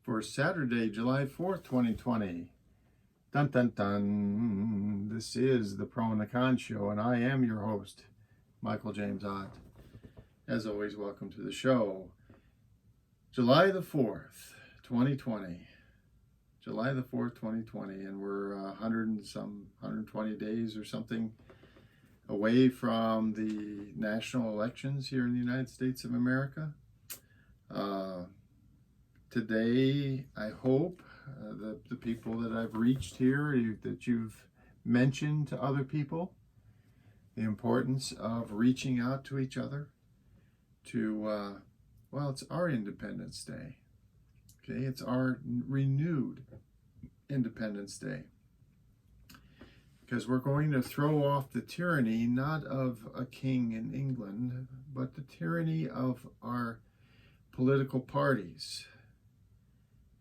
for Saturday, July 4th, 2020. Dun dun dun. This is the Pro and the Con Show, and I am your host, Michael James Ott. As always, welcome to the show. July the 4th, 2020. July the 4th, 2020, and we're 120 days or something away from the national elections here in the United States of America. Today, I hope the people that I've reached here, that you've mentioned to other people, the importance of reaching out to each other to, it's our Independence Day. Okay, it's our renewed Independence Day. Because we're going to throw off the tyranny, not of a king in England, but the tyranny of our political parties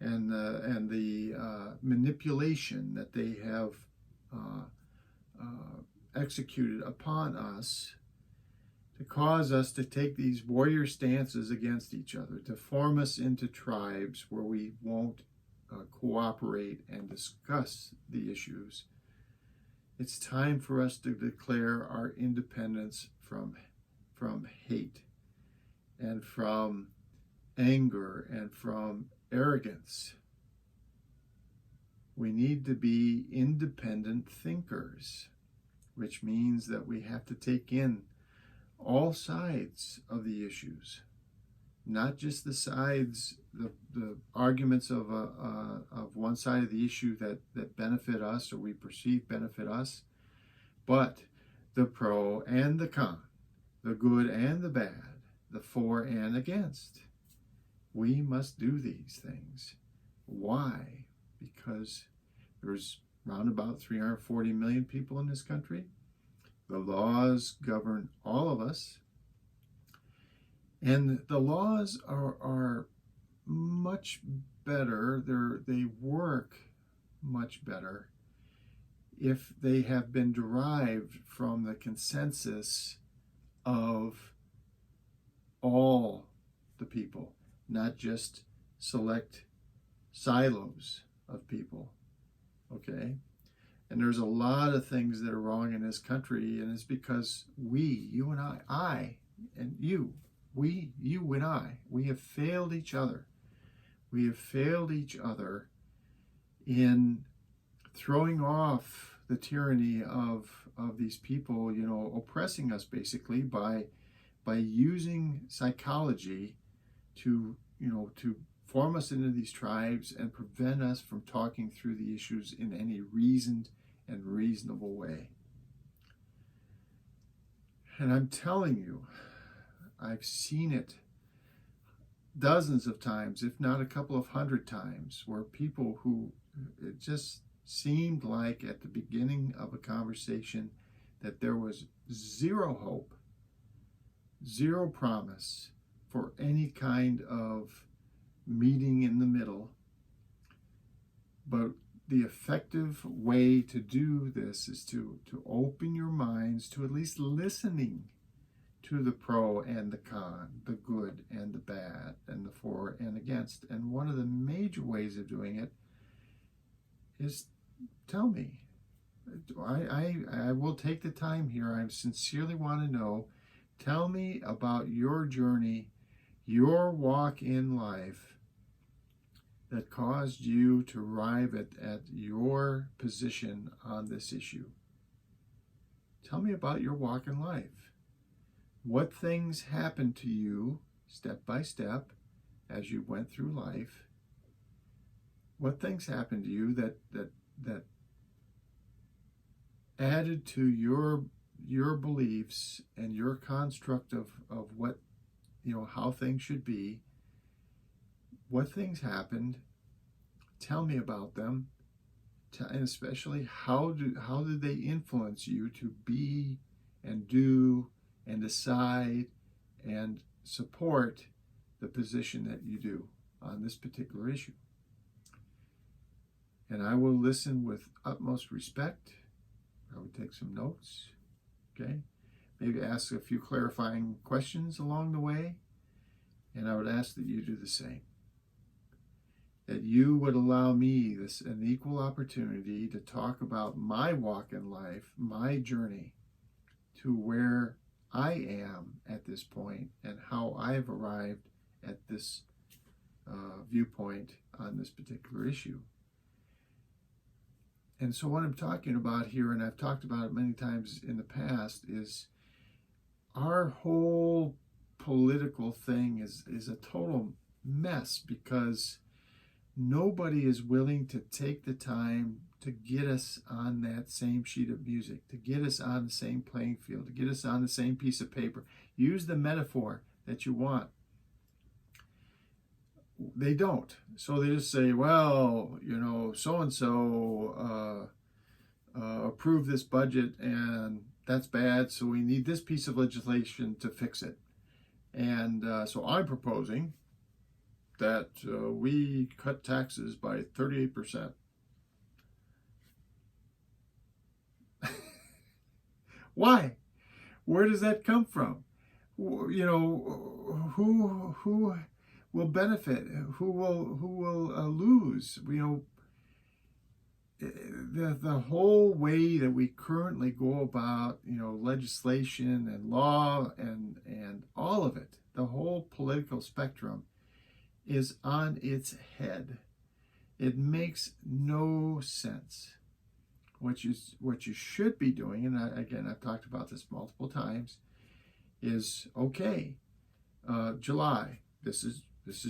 and the manipulation that they have executed upon us to cause us to take these warrior stances against each other, to form us into tribes where we won't cooperate and discuss the issues. It's time for us to declare our independence from hate and from anger and from arrogance. We need to be independent thinkers, which means that we have to take in all sides of the issues, not just the sides, the arguments of one side of the issue that benefit us or we perceive benefit us, but the pro and the con, the good and the bad, the for and against. We must do these things. Why? Because there's around about 340 million people in this country. The laws govern all of us. And the laws are much better, they work much better if they have been derived from the consensus of all the people, not just select silos of people, okay? And there's a lot of things that are wrong in this country, and it's because you and I and you and I, we have failed each other. We have failed each other in throwing off the tyranny of these people, oppressing us basically by using psychology to form us into these tribes and prevent us from talking through the issues in any reasoned and reasonable way. And I'm telling you, I've seen it dozens of times, if not a couple of hundred times, where people who it just seemed like at the beginning of a conversation that there was zero hope, zero promise for any kind of meeting in the middle. But the effective way to do this is to open your minds to at least listening to the pro and the con, the good and the bad, and the for and against. And one of the major ways of doing it is tell me. I will take the time here. I sincerely want to know. Tell me about your journey, your walk in life that caused you to arrive at your position on this issue. Tell me about your walk in life. What things happened to you step by step as you went through life? What things happened to you that added to your beliefs and your construct of what, how things should be? What things happened? Tell me about them. And especially how did they influence you to be and do and decide and support the position that you do on this particular issue. And I will listen with utmost respect. I would take some notes, okay? Maybe ask a few clarifying questions along the way, and I would ask that you do the same. that you would allow me an equal opportunity to talk about my walk in life, my journey to where I am at this point and how I've arrived at this viewpoint on this particular issue. And so what I'm talking about here, and I've talked about it many times in the past, is our whole political thing is a total mess because nobody is willing to take the time to get us on that same sheet of music, to get us on the same playing field, to get us on the same piece of paper. Use the metaphor that you want. They don't. So they just say, well, so-and-so approved this budget and that's bad, so we need this piece of legislation to fix it. And so I'm proposing that we cut taxes by 38%. Why? Where does that come from? Who will benefit? Who will lose? The whole way that we currently go about legislation and law and all of it, the whole political spectrum is on its head. It makes no sense. What you should be doing, and again I've talked about this multiple times, is okay. July. This is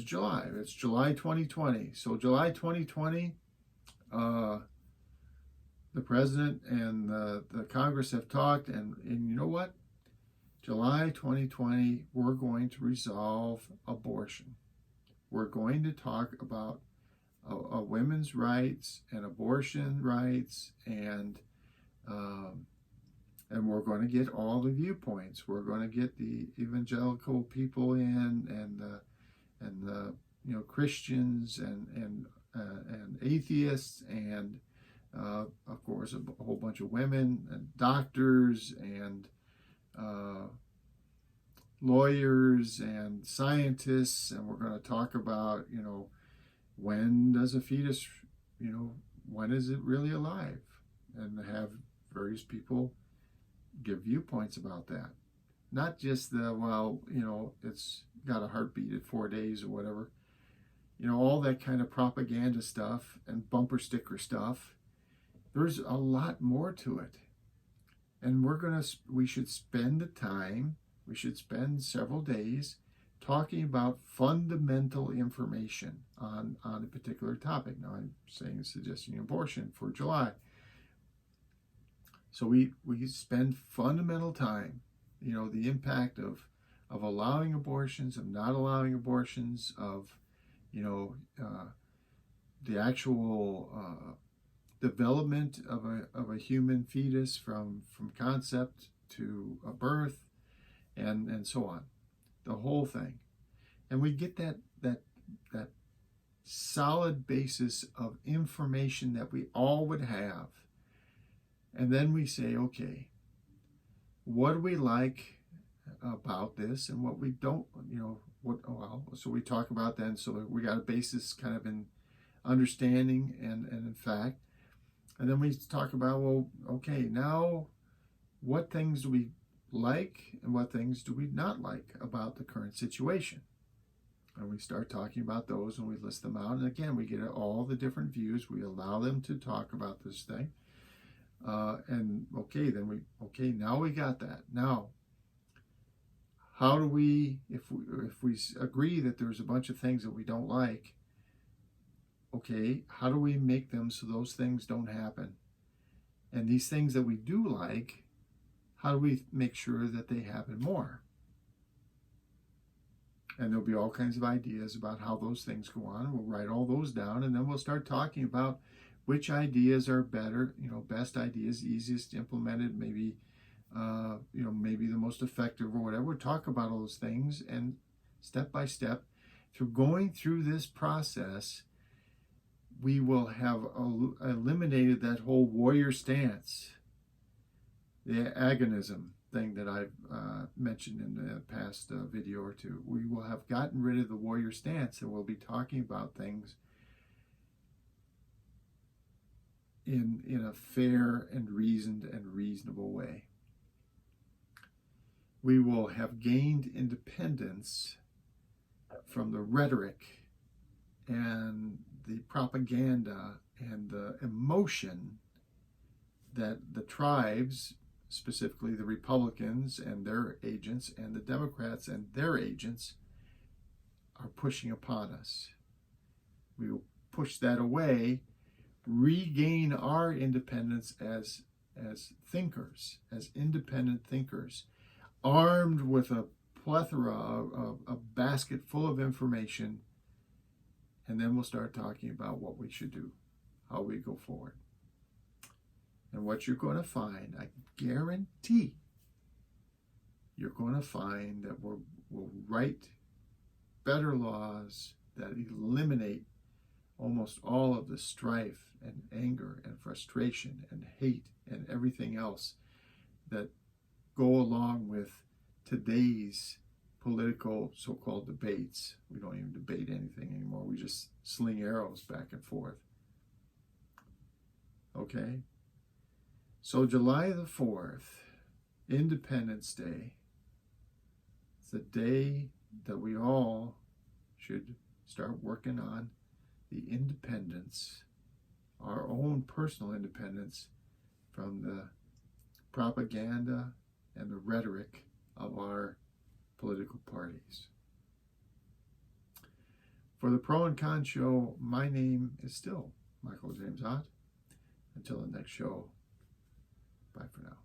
July. It's July 2020. So July 2020, the president and the Congress have talked, and you know what? July 2020, we're going to resolve abortion. We're going to talk about women's rights and abortion rights, and we're going to get all the viewpoints. We're going to get the evangelical people in, and the Christians and atheists, and of course a whole bunch of women and doctors and lawyers and scientists, and we're going to talk about when does a fetus, when is it really alive, and have various people give viewpoints about that. Not just it's got a heartbeat at 4 days or whatever. All that kind of propaganda stuff and bumper sticker stuff. There's a lot more to it. And we should spend the time, we should spend several days talking about fundamental information on a particular topic. Now I'm suggesting abortion for July. So we spend fundamental time, the impact of allowing abortions, of not allowing abortions, of the actual development of a human fetus from concept to a birth, and so on, the whole thing. And we get that solid basis of information that we all would have. And then we say, okay, what do we like about this and what we don't, so we talk about then, so we got a basis kind of in understanding and in fact. And then we talk about, well, okay, now what things do we like and what things do we not like about the current situation? And we start talking about those and we list them out. And again, we get all the different views. We allow them to talk about this thing. Now we got that. Now, how do we, if we agree that there's a bunch of things that we don't like, okay, how do we make them so those things don't happen? And these things that we do like, how do we make sure that they happen more? And there'll be all kinds of ideas about how those things go on. We'll write all those down, and then we'll start talking about which ideas are better, best ideas, easiest implemented, maybe the most effective or whatever. We'll talk about all those things, and step by step, through going through this process, we will have eliminated that whole warrior stance, the agonism thing that I've mentioned in the past video or two. We will have gotten rid of the warrior stance, and we'll be talking about things in a fair and reasoned and reasonable way. We will have gained independence from the rhetoric and the propaganda and the emotion that the tribes, specifically the Republicans and their agents, and the Democrats and their agents, are pushing upon us. We will push that away, regain our independence as thinkers, as independent thinkers, armed with a plethora, a basket full of information, and then we'll start talking about what we should do, how we go forward. And what you're going to find, I guarantee, you're going to find that we'll write better laws that eliminate almost all of the strife and anger and frustration and hate and everything else that go along with today's political so-called debates. We don't even debate anything anymore. We just sling arrows back and forth. Okay? So July the 4th, Independence Day, it's the day that we all should start working on the independence, our own personal independence from the propaganda and the rhetoric of our political parties. For the Pro and Con Show, my name is still Michael James Ott. Until the next show, bye for now.